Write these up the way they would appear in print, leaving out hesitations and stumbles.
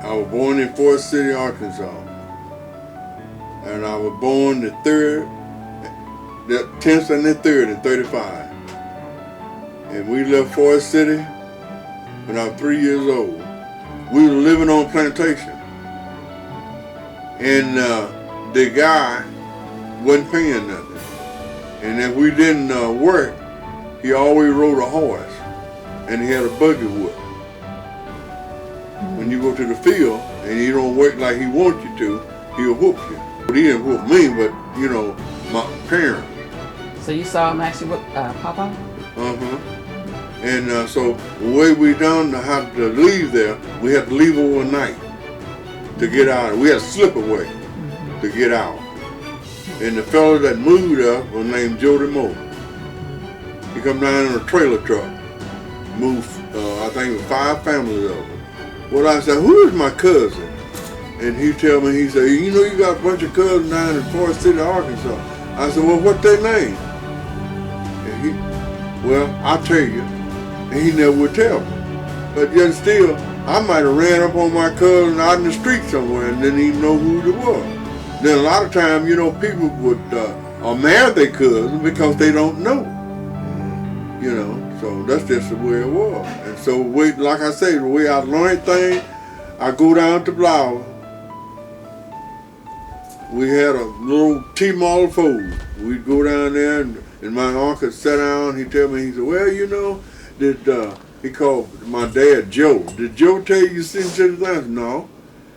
I was born in Fort City, Arkansas. And I was born the 10th and the 3rd in 35. And we left Fort City when I was 3 years old. We were living on plantation. And the guy wasn't paying nothing. And if we didn't work, he always rode a horse. And he had a buggy whip. When you go to the field and you don't work like he wants you to, he'll whoop you. But he didn't whoop me, but you know, my parents. So you saw him actually whoop Papa? And so the way we done had to leave there, we had to leave overnight to get out. We had to slip away to get out. And the fellow that moved us was named Jody Moore. He come down in a trailer truck, moved, I think it was 5 families of them. Well, I said, who is my cousin? And he tell me, he said, you know you got a bunch of cousins down in Forest City, Arkansas. I said, well, what's their name? And he, well, I'll tell you. And he never would tell me. But yet still, I might have ran up on my cousin out in the street somewhere and didn't even know who it was. Then a lot of times, you know, people would mad their cousin because they don't know. You know, so that's just the way it was. And so, like I say, the way I learned things, I go down to Blower. We had a little T-model Ford. We'd go down there and my uncle sat down. He tell me, he said, well, you know, he called my dad Joe. Did Joe tell you seen such things? No.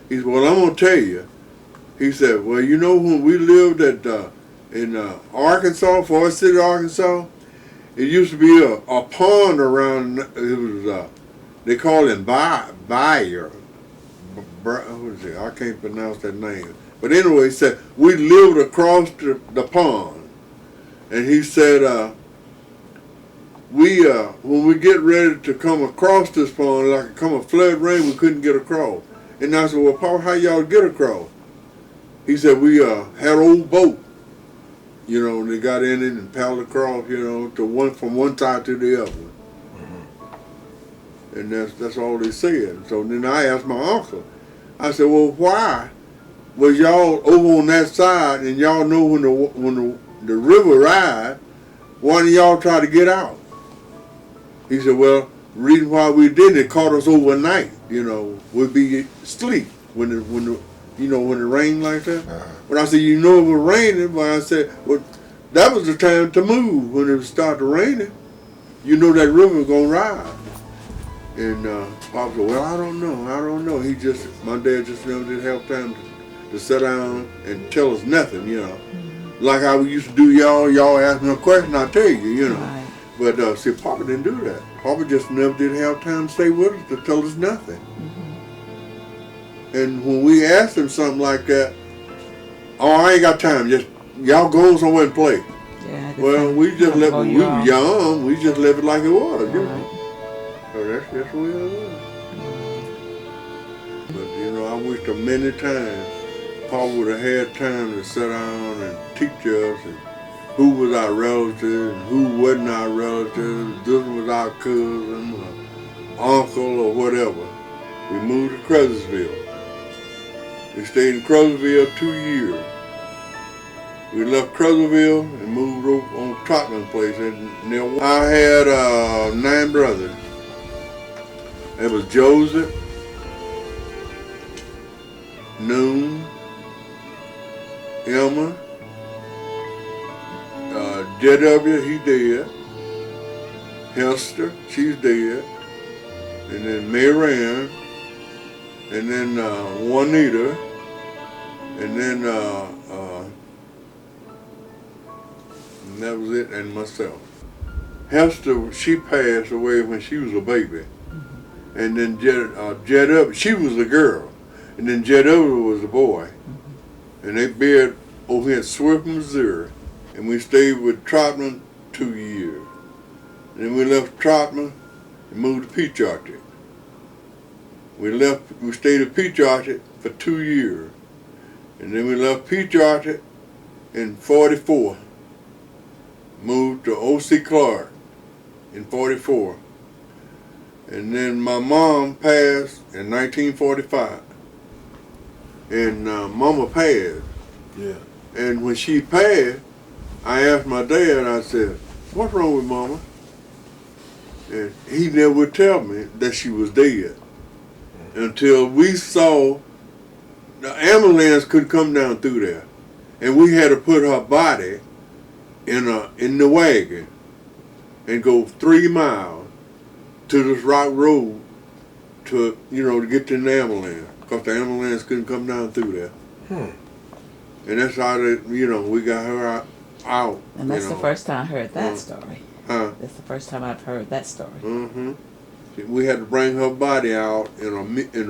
He said, well, I'm going to tell you. He said, well, you know, when we lived in Arkansas, Forest City, Arkansas, it used to be a pond around, it was, they call it Bayer. What is it? I can't pronounce that name. But anyway, he said, we lived across the pond. And he said, when we get ready to come across this pond, like it come a flood rain, we couldn't get across. And I said, well, Papa, how y'all get across? He said, we had an old boat. You know, they got in it and paddled across, you know, from one side to the other. And that's all they said. So then I asked my uncle, I said, well, why was y'all over on that side and y'all know when the river rise, why didn't y'all try to get out? He said, well, the reason why we didn't, it caught us overnight, you know, we'd be asleep when it rained like that. But I said, you know it was raining, but I said, well, that was the time to move when it started raining. You know that river was going to rise. And Papa said, well, I don't know. My dad just never did have time to sit down and tell us nothing, you know. Like I used to do y'all ask me a question, I tell you, you know. Right. But see, Papa didn't do that. Papa just never did have time to stay with us to tell us nothing. And when we asked him something like that, oh, I ain't got time, just y'all go somewhere and play. Yeah, well, we just left it, we were young, we just left it like it was, you know. So that's the way it was. But you know, I wished a many times Papa would have had time to sit down and teach us and who was our relative and who wasn't our relative, this was our cousin or uncle or whatever. We moved to Portageville. We stayed in Portageville 2 years. We left Portageville and moved over on Trotman place. I had 9 brothers. It was Joseph, Noon, Emma, J.W., he dead, Hester, she's dead, and then Marianne, and then Juanita, and then and that was it, and myself. Hester, she passed away when she was a baby. And then J.W., she was a girl. And then J.W. was a boy. And they buried over here in Swift, Missouri. And we stayed with Trotman 2 years. And then we left Trotman and moved to Peach Orchard. We stayed at Peach Orchard for 2 years. And then we left Peach Orchard in 44. Moved to O.C. Clark in 44. And then my mom passed in 1945. and Mama passed. Yeah. And when she passed, I asked my dad, I said, what's wrong with Mama? And he never would tell me that she was dead until we saw the ambulance couldn't come down through there. And we had to put her body in the wagon and go 3 miles to this rock road to get to the ambulance, because the ambulance couldn't come down through there. And that's how we got her out. And that's the first time I heard that story. Huh? That's the first time I've heard that story. Mm-hmm. We had to bring her body out in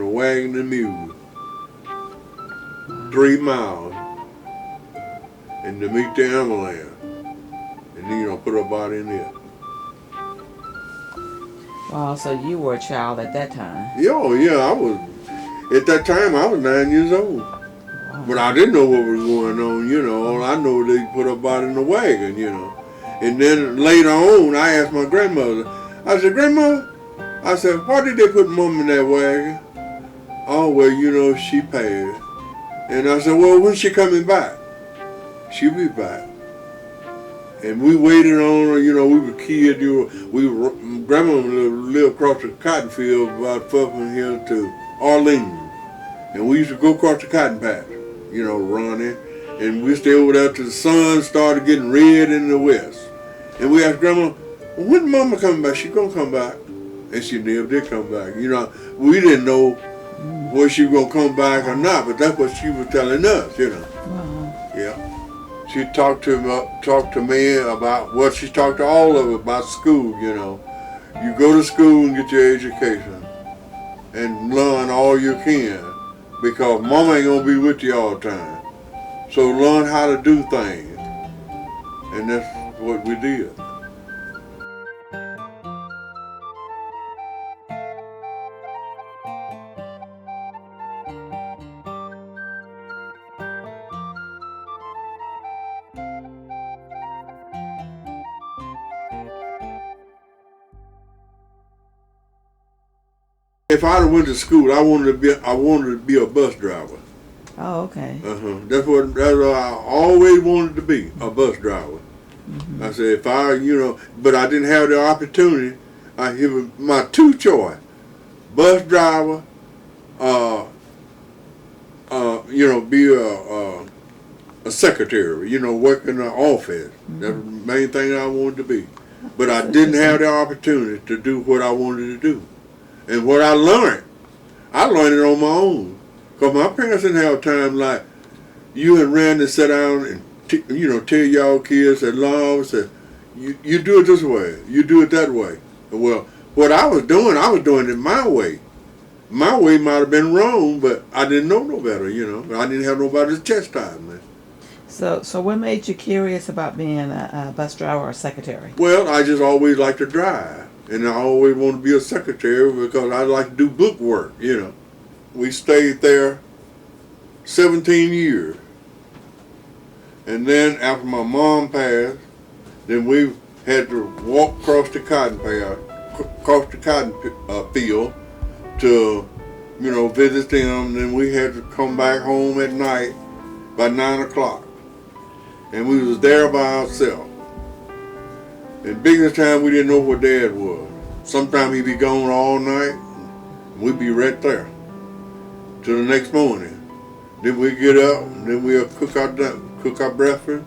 a wagon and mule, 3 miles, and to meet the ambulance, and then put her body in there. Wow, so you were a child at that time. Yeah, I was. At that time, I was 9 years old. Wow. But I didn't know what was going on, All I know, they put her body in the wagon, And then later on, I asked my grandmother, I said, Grandmother, I said, why did they put Mom in that wagon? Oh, well, she passed. And I said, well, when's she coming back? She'll be back. And we waited on her, we were kids. Grandma lived across the cotton field about Fulton Hill to Arlene. And we used to go across the cotton patch, running. And we stayed over there till the sun started getting red in the west. And we asked Grandma, when Mama coming back? She gonna come back. And she never did come back. We didn't know whether she was gonna come back or not, but that's what she was telling us, Wow. Yeah. She talked to me about what she talked to all of us about school, You go to school and get your education and learn all you can, because Mama ain't gonna be with you all the time. So learn how to do things. And that's what we did. If I'd have went to school, I wanted to be a bus driver. Oh, okay. That's what I always wanted to be, a bus driver. Mm-hmm. I said, but I didn't have the opportunity. It was my two choice: bus driver, be a secretary, work in the office. Mm-hmm. That's the main thing I wanted to be. But I didn't have the opportunity to do what I wanted to do. And what I learned it on my own. Because my parents didn't have time like you and Randy sit down and, tell y'all kids that love, said, you do it this way, you do it that way. Well, what I was doing it my way. My way might have been wrong, but I didn't know no better, I didn't have nobody to chastise me. So what made you curious about being a bus driver or secretary? Well, I just always liked to drive. And I always wanted to be a secretary because I like to do book work, We stayed there 17 years. And then after my mom passed, then we had to walk across the cotton field to, visit them. Then we had to come back home at night by 9 o'clock. And we was there by ourselves. And biggest time we didn't know where Dad was. Sometimes he'd be gone all night, and we'd be right there till the next morning. Then we'd get up, and then we'll cook our breakfast,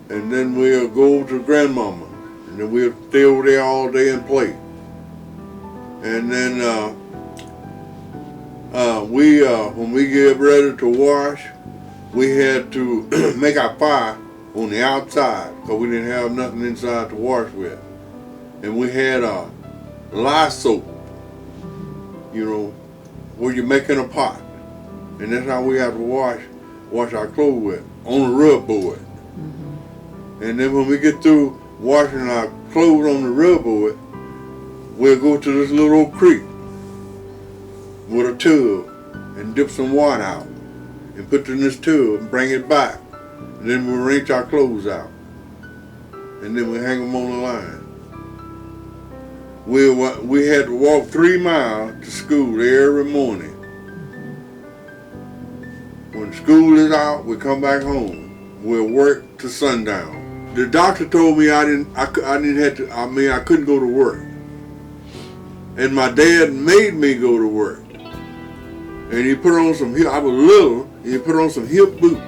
and then we'll go over to Grandmama, and then we'll stay over there all day and play. And then when we get ready to wash, we had to make our fire on the outside because we didn't have nothing inside to wash with. And we had a lye soap, where you're making a pot. And that's how we have to wash our clothes with, on a rub board. Mm-hmm. And then when we get through washing our clothes on the rub board, we'll go to this little old creek with a tub and dip some water out and put it in this tub and bring it back. And then we'll rinse our clothes out. And then we hang them on the line. We had to walk 3 miles to school every morning. When school is out, we come back home. We'll work to sundown. The doctor told me I couldn't go to work. And my dad made me go to work. And he put on I was little, and he put on some hip boots.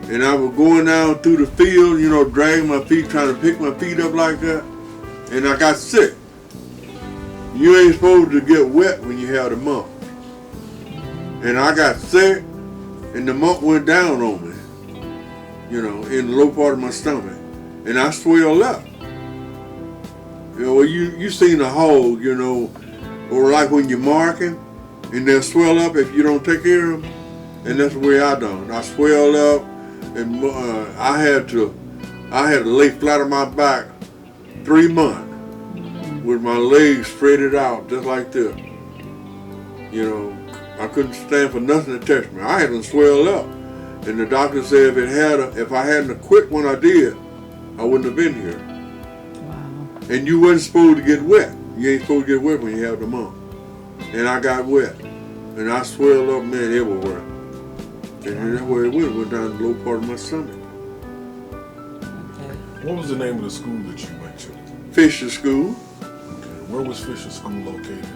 And I was going down through the field, dragging my feet, trying to pick my feet up like that. And I got sick. You ain't supposed to get wet when you have the mumps. And I got sick, and the mump went down on me, in the low part of my stomach. And I swelled up. You seen a hog, or like when you're marking, and they'll swell up if you don't take care of them. And that's the way I done. I swelled up, and I had to lay flat on my back 3 months with my legs spread out just like this. I couldn't stand for nothing to touch me. I had to swell up, and the doctor said if I hadn't quit when I did, I wouldn't have been here. Wow. And you wasn't supposed to get wet. You ain't supposed to get wet when you have the mump. And I got wet, and I swelled up, man, everywhere. And that's where it went down the low part of my stomach. Okay. What was the name of the school that you went to? Fisher School. Okay. Where was Fisher School located at?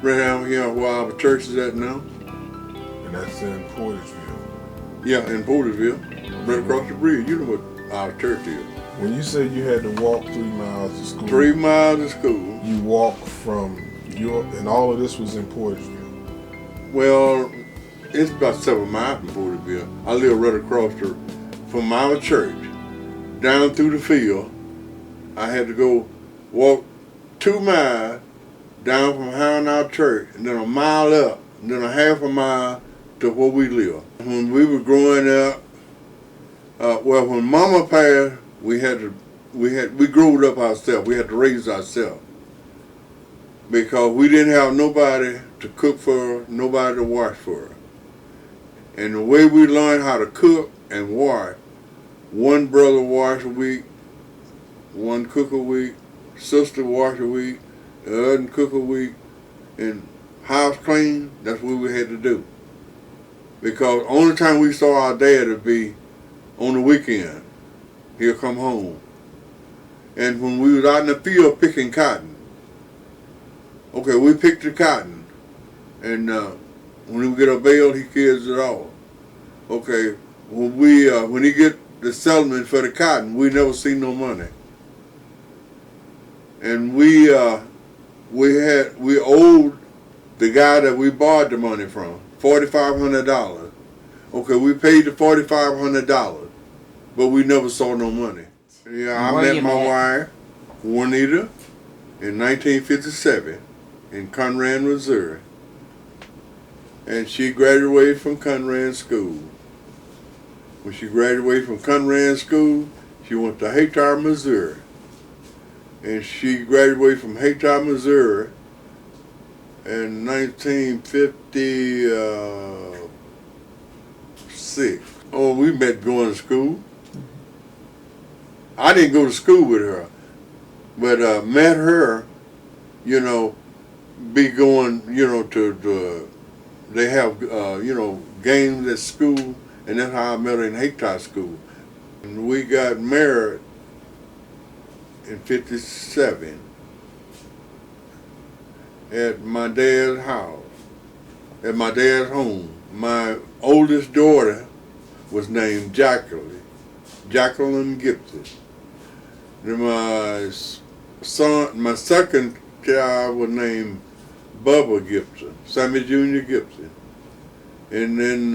Right down here where our church is at now. And that's in Portageville. Yeah, in Portageville, right across the bridge. You know what our church is. When you said you had to walk 3 miles to school. 3 miles to school. You walked from and all of this was in Portageville. Well, it's about 7 miles from Portageville. I live right across from our church, down through the field. I had to go walk 2 miles down from behind our church, and then a mile up, and then a half a mile to where we live. When we were growing up, when Mama passed, we grew up ourselves. We had to raise ourselves because we didn't have nobody to cook for her, nobody to wash for her. And the way we learned how to cook and wash, one brother wash a week, one cook a week, sister wash a week, the other cook a week, and house clean, that's what we had to do. Because only time we saw our dad would be on the weekend. He'll come home. And when we was out in the field picking cotton, okay, we picked the cotton, and when we get a bale, he kills it all. Okay, when he get the settlement for the cotton, we never see no money. And we owed the guy that we borrowed the money from $4,500. Okay, we paid the $4,500, but we never saw no money. Yeah, I met my wife, Juanita, in 1957 in Conran, Missouri. And she graduated from Conran School. When she graduated from Conran School, she went to Haytar, Missouri. And she graduated from Haytar, Missouri in 1956. Oh, we met going to school. I didn't go to school with her, but met her, be going, to they have, games at school, and that's how I met her in Haytar School. And we got married in 57 at my dad's house, at my dad's home. My oldest daughter was named Jacqueline Gipson. Then my second child was named Bubba Gipson, Sammy Jr. Gipson. And then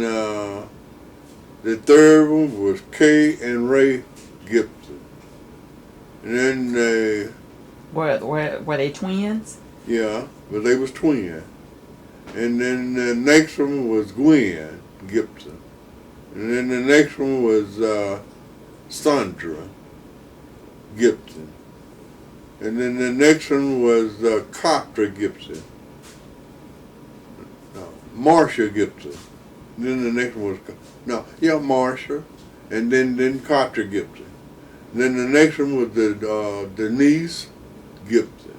the third one was Kay and Ray Gipson. And then were they twins? Yeah, but they was twins. And then the next one was Gwen Gipson. And then the next one was Sandra Gipson. And then the next one was Carter Gipson. Marcia Gipson. And then the next one was, Marcia. And then Carter Gipson. And then the next one was Denise Gipson.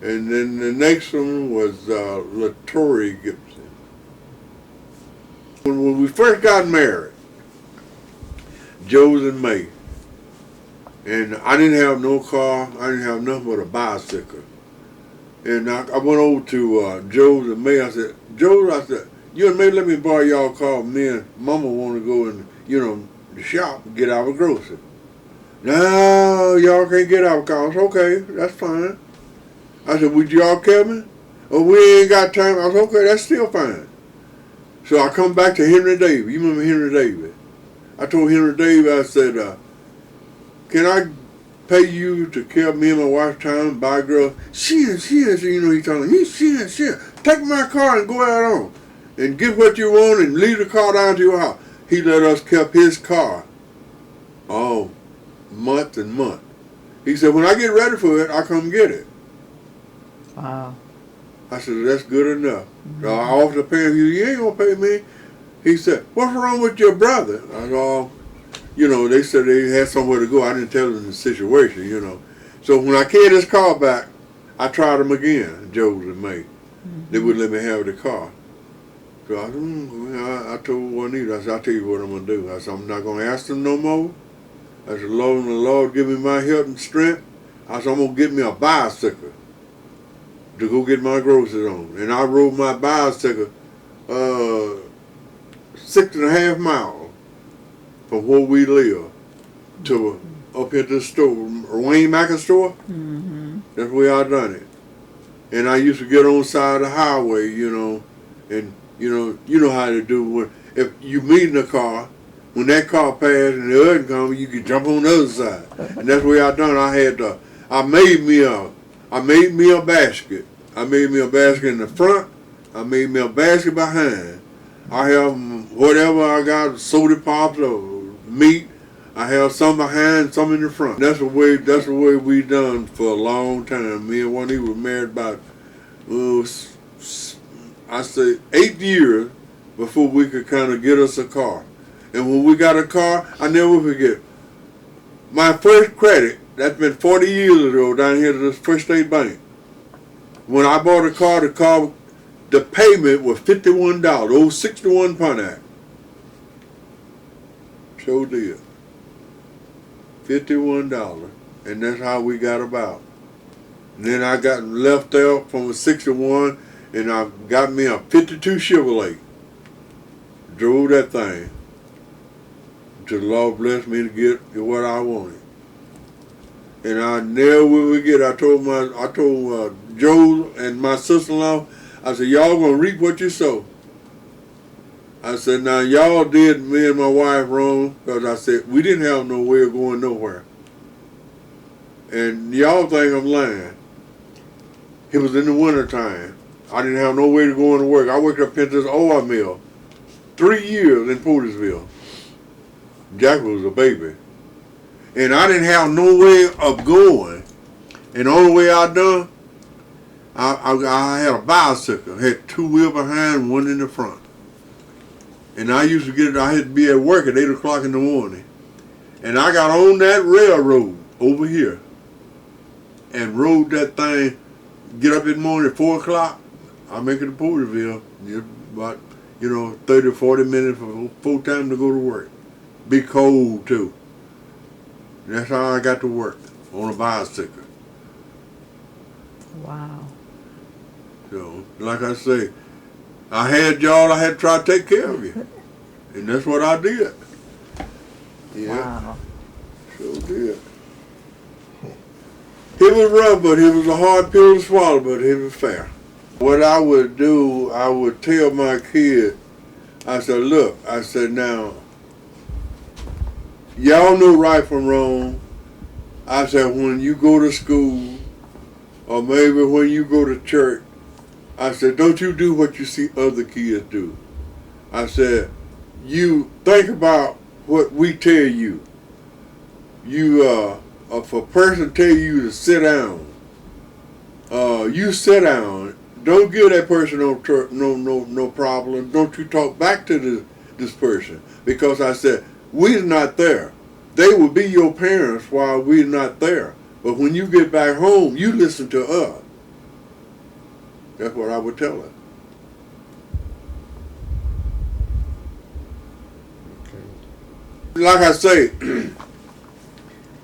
And then the next one was Latory Gipson. When we first got married, Joe's and May, and I didn't have no car, I didn't have nothing but a bicycle. And I went over to Joe's and May. I said, Joe's, I said, you and May, let me borrow y'all car. Me and Mama want to go in, the shop and get our groceries. No, y'all can't get our car. I said, okay, that's fine. I said, would y'all carry me? Oh, we ain't got time. I said, okay, that's still fine. So I come back to Henry Davis. You remember Henry Davis? I told Henry Davis, I said, can I pay you to carry me and my wife time, buy girl? Sure, he's telling me, sure. Take my car and go out on. And get what you want and leave the car down to your house. He let us keep his car all month and month. He said, when I get ready for it, I'll come get it. Wow. I said, that's good enough. Mm-hmm. So I offered to pay him. He said, you ain't going to pay me. He said, what's wrong with your brother? I said, oh, they said they had somewhere to go. I didn't tell them the situation, So when I carried his car back, I tried them again, Joe's and May. Mm-hmm. They wouldn't let me have the car. So I told Juanita, I said, I'll tell you what I'm going to do. I said, I'm not going to ask them no more. I said, Lord, the Lord give me my health and strength. I said, I'm going to get me a bicycle to go get my groceries on. And I rode my bicycle 6.5 miles from where we live to up at the store, Wayne Macker store. Mm-hmm. That's where I done it. And I used to get on the side of the highway, and you know how to do if you meet in a car, when that car passed and the other comes, you can jump on the other side. And that's what I done. I made me a basket. I made me a basket in the front. I made me a basket behind. I have whatever I got, soda pops or meat. I have some behind, some in the front. That's the way we done for a long time. Me and Juanita were married about, I say 8 years before we could kind of get us a car. And when we got a car, I never forget. My first credit, that's been 40 years ago, down here to this First State Bank. When I bought a car, the payment was $51, old 61 Pontiac. So did. $51. And that's how we got about. And then I got left out from a 61, and I got me a 52 Chevrolet. Drove that thing. Till the Lord blessed me to get what I wanted. And I never will forget, I told Joe and my sister-in-law, I said, y'all gonna reap what you sow. I said, now y'all did me and my wife wrong, because I said, we didn't have no way of going nowhere. And y'all think I'm lying. It was in the winter time. I didn't have no way to go into work. I worked up at this oil mill 3 years in Portageville. Jack was a baby. And I didn't have no way of going. And the only way I done, I had a bicycle. I had 2 wheels behind, 1 in the front. And I used to I had to be at work at 8 o'clock in the morning. And I got on that railroad over here and rode that thing, get up in the morning at 4 o'clock. I make it to Portageville, about, 30, 40 minutes before time to go to work. Be cold too. That's how I got to work, on a bicycle. Wow. So, like I say, I had y'all, I had to try to take care of you. And that's what I did. Yeah. Wow. So did. It was rough, but it was a hard pill to swallow, but it was fair. What I would do, I would tell my kids, I said, look, I said, now, y'all know right from wrong. I said, when you go to school, or maybe when you go to church, I said, don't you do what you see other kids do. I said, you think about what we tell you. If a person tell you to sit down, you sit down. Don't give that person no problem. Don't you talk back to this person. Because I said, we're not there. They will be your parents while we're not there. But when you get back home, you listen to us. That's what I would tell her. like I say,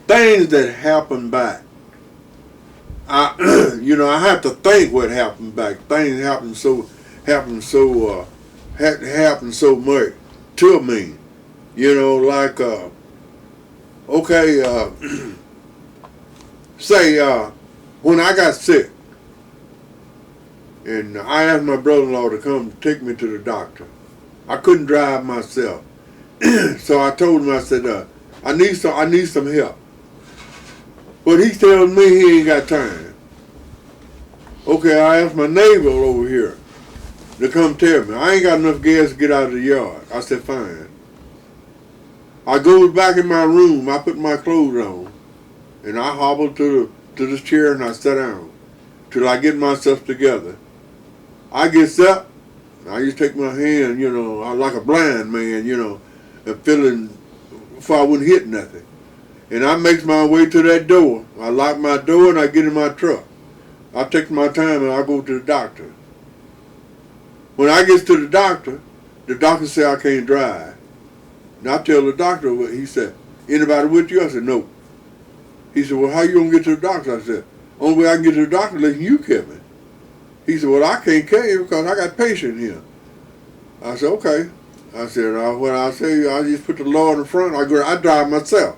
things that happen back. I have to think what happened back. Things happen so much to me. Like say when I got sick, and I asked my brother-in-law to come take me to the doctor. I couldn't drive myself, so I told him, I said, I need some help. But he tells me he ain't got time. Okay, I asked my neighbor over here to come tell me. I ain't got enough gas to get out of the yard. I said, fine. I goes back in my room, I put my clothes on, and I hobbled to this chair and I sat down till I get myself together. I get up, I just take my hand, I like a blind man, and feeling if I wouldn't hit nothing. And I makes my way to that door. I lock my door and I get in my truck. I take my time and I go to the doctor. When I get to the doctor say I can't drive. And I tell the doctor, he said, anybody with you? I said, no. He said, well, how you gonna get to the doctor? I said, only way I can get to the doctor is you carry me. He said, well, I can't carry you because I got patient here. I said, okay. I said, when I say I just put the Lord in front, I drive myself.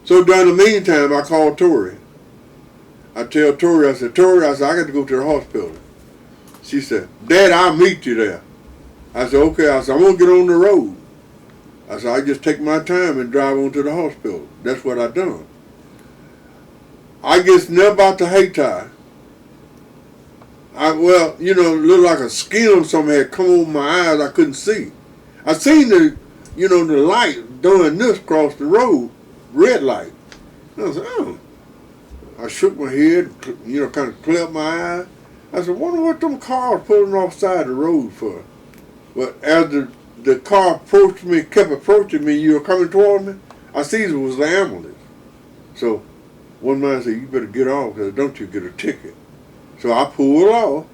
So during the meantime, I called Tori. I tell Tori, I said, I got to go to the hospital. She said, Dad, I'll meet you there. I said, okay. I said, I'm going to get on the road. I said, I just take my time and drive on to the hospital. That's what I done. I guess near about the Hayti. Looked like a skin or something had come over my eyes. I couldn't see. I seen the light doing this across the road, red light. I said, oh. I shook my head, kind of cleared my eyes. I said, wonder what them cars pulling off the side of the road for. But as the car kept approaching me, you were coming toward me, I see it was the ambulance. So one man said, you better get off, because don't you get a ticket. So I pulled off.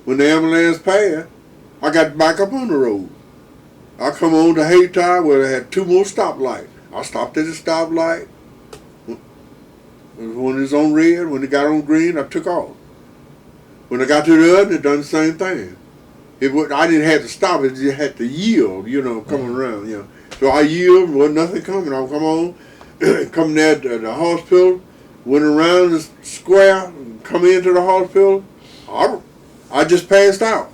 When the ambulance passed, I got back up on the road. I come on to Hayti where they had 2 more stoplights. I stopped at the stoplight. When it was on red, when it got on green, I took off. When I got to the other, it done the same thing. I didn't have to stop, it just had to yield, coming around, So I yielded, wasn't nothing coming. I would come on, come there to the hospital, went around the square, come into the hospital. I just passed out.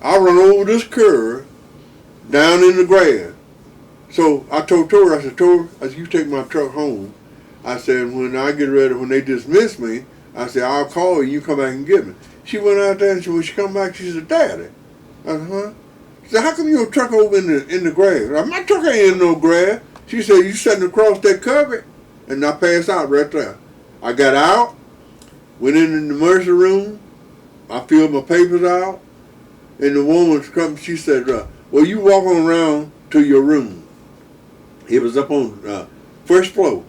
I run over this curve, down in the grass. So I told Tori, I said, you take my truck home. I said, when they dismiss me, I said, I'll call you come back and get me. She went out there and when she come back, she said, Daddy. I said, huh? She said, how come your truck over in the grass? I said, my truck ain't in no grass. She said, you sitting across that cover? And I passed out right there. I got out, went in the emergency room, I filled my papers out, and the woman come, she said, well, you walk on around to your room. It was up on first floor.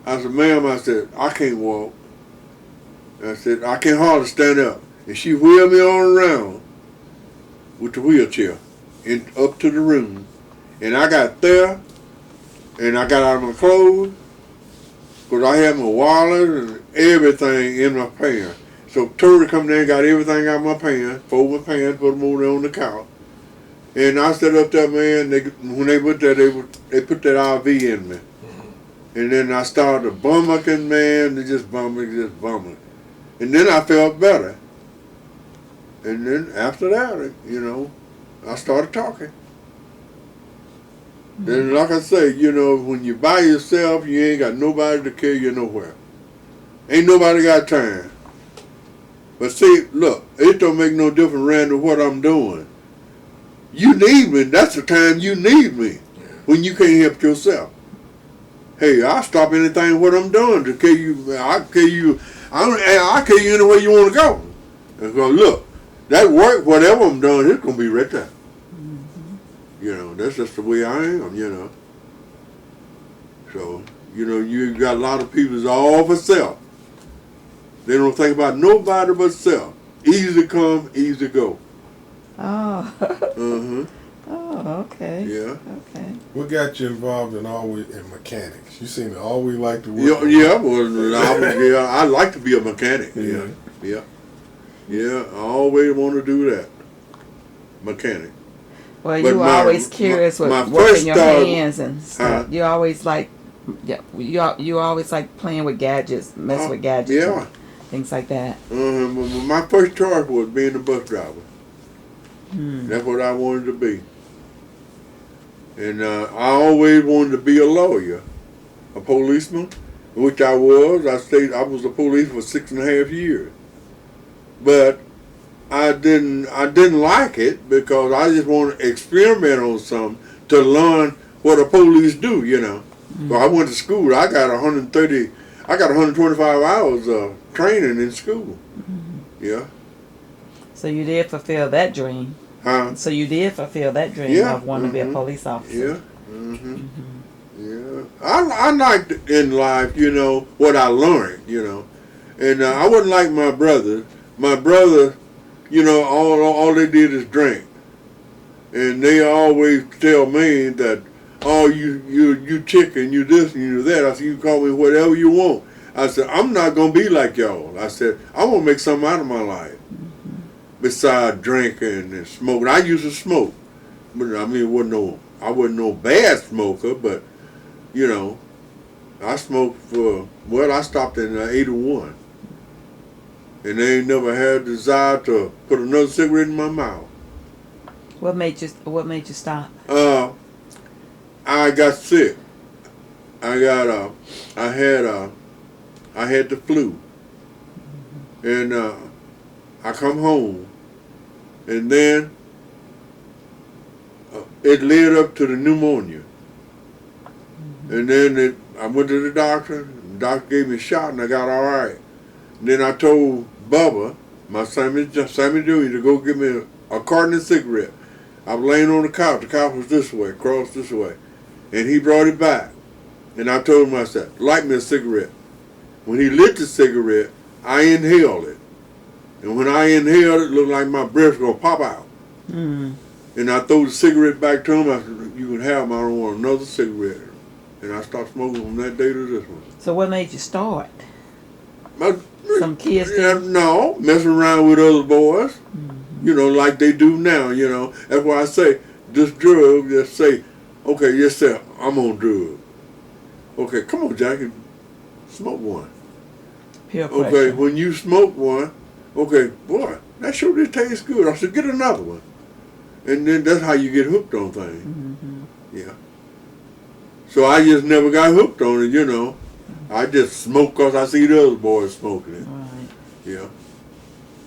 I said, ma'am, I can't walk. I said, I can hardly stand up. And she wheeled me on around with the wheelchair and up to the room. And I got there, and I got out of my clothes, because I had my wallet and everything in my pants. So Tori come there and got everything out of my pants, fold my pants, put them over there on the couch. And I sat up there, man, when they went there, they put that IV in me. And then I started bumming, man, just bumming. And then I felt better. And then after that, I started talking. Mm-hmm. Then, like I say, when you're by yourself, you ain't got nobody to carry you nowhere. Ain't nobody got time. But see, look, it don't make no difference, Randall, what I'm doing. You need me. That's the time you need me, when you can't help yourself. Hey, I'll stop anything what I'm doing to carry you. I'll carry you anywhere you want to go. And go, look, that work, whatever I'm doing, it's going to be right there. Mm-hmm. That's just the way I am, So, you got a lot of people that's all for self. They don't think about nobody but self. Easy come, easy go. Oh. Uh-huh. Oh, Oh, okay. Yeah. Okay. What got you involved in mechanics? You seem to always like to work. I like to be a mechanic. Yeah. I always want to do that. Mechanic. Well, you were always curious with working your hands and stuff. You always like, you always like playing with gadgets, mess with gadgets, and things like that. My first choice was being a bus driver. That's what I wanted to be. And I always wanted to be a lawyer, a policeman, which I was. I was a police for 6.5 years. But I didn't like it because I just wanted to experiment on something to learn what a police do, you know. So I went to school. I got 125 hours of training in school. Yeah. So you did fulfill that dream. Huh? So you did fulfill that dream of wanting to be a police officer. Yeah. I liked in life, you know, what I learned, you know. And I wasn't like my brother. My brother, you know, all they did is drink. And they always tell me that, oh, you chicken, you this and you that. I said, you can call me whatever you want. I said, I'm not going to be like y'all. I said, I want to make something out of my life. Besides drinking and smoking. I used to smoke. But I mean, I wasn't no bad smoker, but, you know, I smoked I stopped in 81. And they ain't never had a desire to put another cigarette in my mouth. What made you stop? I got sick. I had the flu. And I come home. And then it led up to the pneumonia. And then I went to the doctor. The doctor gave me a shot and I got all right. And then I told Bubba, my Sammy Jr., to go get me a carton of cigarette. I was laying on the couch. The couch was this way, across this way. And he brought it back. And I told him, I said, light me a cigarette. When he lit the cigarette, I inhaled it. And when I inhaled it, it looked like my breath was going to pop out. And I threw the cigarette back to him. I said, you can have them. I don't want another cigarette. And I stopped smoking from that day to this one. So what made you start? Some kids no, messing around with other boys. You know, like they do now, you know. That's why I say, this drug, just say, okay, just say, I'm on drugs. Okay, come on, Jackie, smoke one. Peer pressure. Okay, when you smoke one, okay, boy, that sure did taste good. I said, get another one. And then that's how you get hooked on things. Yeah. So I just never got hooked on it, you know. I just smoke because I see the other boys smoking it. Right. Yeah.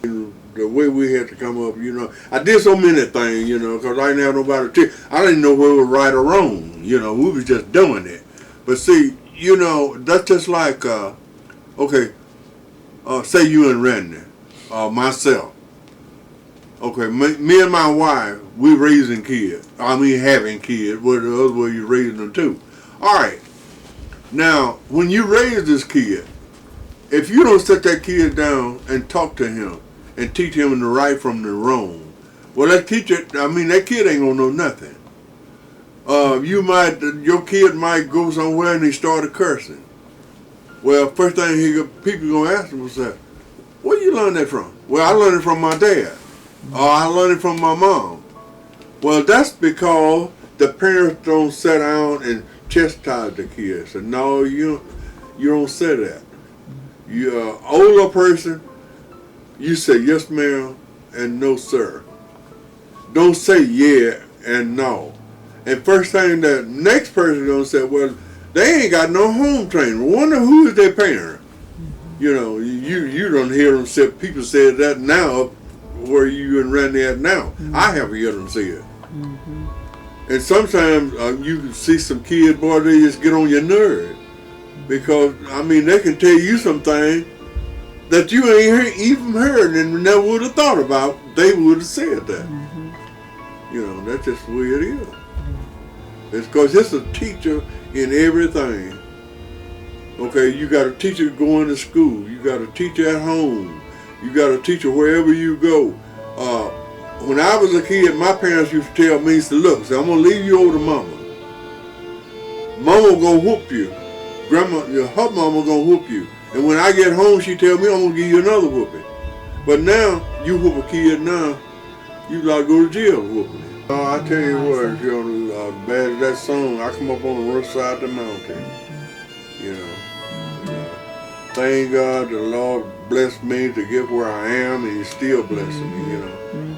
And the way we had to come up, you know, I did so many things, you know, because I didn't have nobody to teach. I didn't know whether it was right or wrong, you know. We was just doing it. But see, you know, that's just like, okay, say you and Randy, myself. Okay, me and my wife, we raising kids. I mean, having kids. What the other way you raising them too. All right. Now, when you raise this kid, if you don't sit that kid down and talk to him and teach him the right from the wrong, well, that kid ain't gonna know nothing. Your kid might go somewhere and he started cursing. Well, first thing people gonna ask him was that, where you learn that from? Well, I learned it from my dad. Or I learned it from my mom. Well, that's because the parents don't sit down and chastise the kids. So no, you don't say that. You're an older person, you say yes ma'am and no sir. Don't say yeah and no. And first thing the next person gonna say, well, they ain't got no home training. Wonder who is their parent. You know, you don't hear them say, people say that now where you and Randy at now. I have heard them say it. And sometimes you can see some kids, boy, they just get on your nerves. Because, I mean, they can tell you some things that you ain't even heard and never would have thought about. They would have said that. You know, that's just the way it is. It's because it's a teacher in everything. Okay, you got a teacher going to school. You got a teacher at home. You got a teacher wherever you go. when I was a kid, my parents used to tell me, "Look, I'm gonna leave you over to Mama. Mama gonna whoop you. Grandma, her mama gonna whoop you. And when I get home, she tell me I'm gonna give you another whooping." But now you whoop a kid now, you like go to jail whooping it. I tell you what, bad as that song, I come up on the rough side of the mountain. Thank God the Lord blessed me to get where I am, and He's still blessing me.